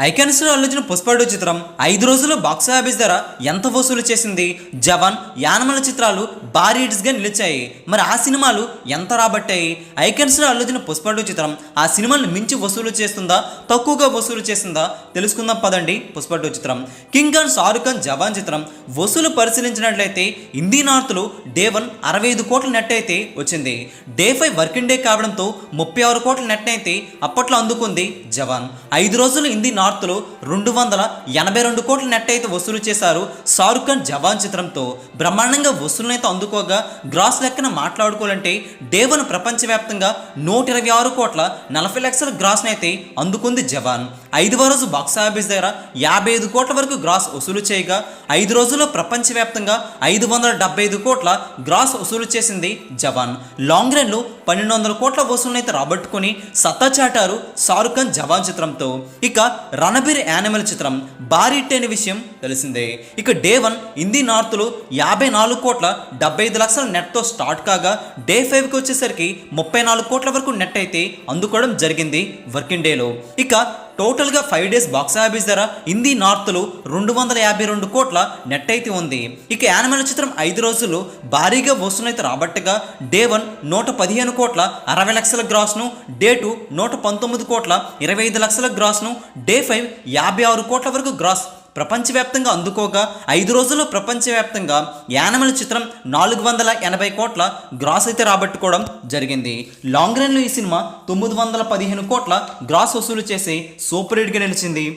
Icons లో అల్లుచిన పుష్ప 2 చిత్రం 5 రోజుల్లో బాక్సాఫీస్ ధర ఎంత వసూలు చేసింది? జవాన్, యానమల చిత్రాలు భారీ హిట్స్ గా నిలిచాయి. మరి ఆ సినిమాలు ఎంత రాబట్టాయి? ఐకాన్స్ లో అల్లుచిన పుష్ప 2 చిత్రం ఆ సినిమాను మించి వసూలు చేస్తుందా, తక్కువగా వసూలు చేస్తుందా తెలుసుకుందాం పదండి. పుష్ప 2 చిత్రం కింగ్ ఖాన్, షారుఖ్ ఖాన్ జవాన్ చిత్రం వసూలు పరిశీలించినట్లయితే హిందీ నార్త్ లో డే 1 65 కోట్ల నెట్ అయితే వచ్చింది. డే 5 వర్కింగ్ డే కావడంతో 36 కోట్ల నెట్ అయితే అప్పట్లో అందుకుంది జవాన్. 5 రోజులు హిందీ నార్త్ లో 282 కోట్ల నెట్ అయితే వసూలు చేశారు షారుఖ్ ఖాన్ జవాన్ చిత్రంతో. బ్రహ్మాండంగా వసూలునైతే అందుకోగా గ్రాస్ లెక్కన మాట్లాడుకోవాలంటే డే 1 ప్రపంచవ్యాప్తంగా 126 కోట్ల 40 లక్షల గ్రాస్ అయితే అందుకుంది జవాన్. 5వ రోజు బాక్సాఫీస్ దగ్గర 55 కోట్ల వరకు గ్రాస్ వసూలు చేయగా 5 రోజుల్లో ప్రపంచవ్యాప్తంగా 575 కోట్ల గ్రాస్ వసూలు చేసింది జవాన్. లాంగ్ రన్ లో 1200 కోట్ల వసూలునైతే రాబట్టుకుని సత్తా చాటారు షారుఖ్ ఖాన్ జవాన్ చిత్రంతో. ఇక రణబీర్ యానిమల్ చిత్రం భారీ హిట్ అయిన విషయం తెలిసిందే. ఇక డే 1 హిందీ నార్త్ లో 54 కోట్ల 75 లక్షల నెట్ తో స్టార్ట్ కాగా డే 5 కి వచ్చేసరికి 34 కోట్ల వరకు నెట్ అయితే అందుకోవడం జరిగింది వర్కింగ్ డేలో. ఇక టోటల్ గా 5 డేస్ బాక్సాఫీస్ ధర హిందీ నార్త్ లో 252 కోట్ల నెట్ అయితే ఉంది. ఇక యానిమల్ చిత్రం 5 రోజుల్లో భారీగా వసూలైతే రాబట్టగా డే 1 115 కోట్ల 60 లక్షల గ్రాస్ ను, డే 2 119 కోట్ల 25 లక్షల గ్రాస్ ను, డే 5 56 కోట్ల వరకు గ్రాస్ ప్రపంచవ్యాప్తంగా అందుకోగా 5 రోజుల్లో ప్రపంచవ్యాప్తంగా యానిమల్ చిత్రం 480 కోట్ల గ్రాస్ అయితే రాబట్టుకోవడం జరిగింది. లాంగ్ రన్ లో ఈ సినిమా 915 కోట్ల గ్రాస్ వసూలు చేసి సూపర్ హిట్ గా నిలిచింది.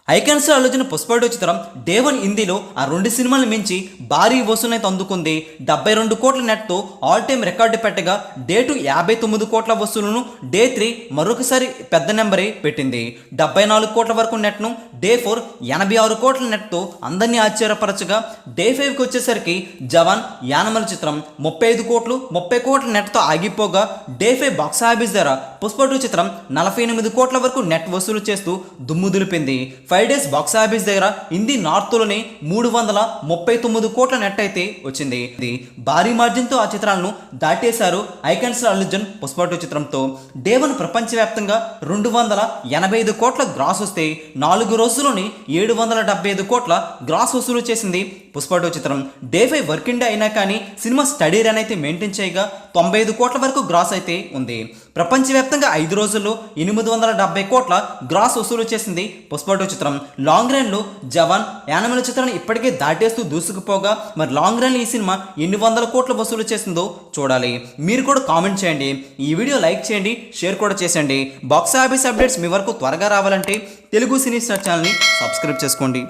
ఐకాన్స్ లో అల్లుచిన పుష్ప 2 చిత్రం డే 1 హిందీలో ఆ 2 సినిమాలను మించి భారీ వసూలైతే అందుకుంది. 72 కోట్ల నెట్ తో ఆల్ టైమ్ రికార్డు పెట్టగా డే 2 59 కోట్ల వసూలును, డే 3 మరొకసారి పెద్ద నెంబరే పెట్టింది. 74 కోట్ల వరకు నెట్ ను, డే 4 86 కోట్ల నెట్ తో అందరినీ ఆశ్చర్యపరచగా డే 5 కి వచ్చేసరికి జవాన్, యానమల్ చిత్రం 35 కోట్లు 30 కోట్ల నెట్ తో ఆగిపోగా డే 5 బాక్సాఫీస్ ధర పుష్ప 2 చిత్రం 48 కోట్ల వరకు నెట్ వసూలు చేస్తూ దుమ్ము దులిపింది. 5 డేస్ బాక్సాఫీస్ దగ్గర హిందీ నార్త్ లోనే 339 కోట్ల నెట్ అయితే వచ్చింది. భారీ మార్జిన్ తో ఆ చిత్రాలను దాటేశారు ఐకాన్స్ లో అల్లుజన్ పుష్ప 2 చిత్రంతో. డే 1 ప్రపంచవ్యాప్తంగా 285 కోట్ల గ్రాస్ వస్తే 4 రోజుల్లోనే 775 కోట్ల గ్రాస్ వసూలు చేసింది పుష్ప 2 చిత్రం. డే 5 వర్కింగ్ డే అయినా కానీ సినిమా స్టడీ రన్ అయితే మెయింటైన్ చేయగా 95 కోట్ల వరకు గ్రాస్ అయితే ఉంది. ప్రపంచవ్యాప్తంగా 5 రోజుల్లో 870 కోట్ల గ్రాస్ వసూలు చేసింది పుష్ప 2 చిత్రం. లాంగ్ రన్ లో జవాన్, యానిమల్ చిత్రాన్ని ఇప్పటికే దాటేస్తూ దూసుకుపోగా మరి లాంగ్ రన్ ఈ సినిమా ఎన్ని వందల కోట్ల వసూలు చేసిందో చూడాలి. మీరు కూడా కామెంట్ చేయండి, ఈ వీడియో లైక్ చేయండి, షేర్ కూడా చేసేయండి. బాక్స్ ఆఫీస్ అప్డేట్స్ మీ వరకు త్వరగా రావాలంటే తెలుగు సినీ స్టార్ ఛానల్ని సబ్స్క్రైబ్ చేసుకోండి.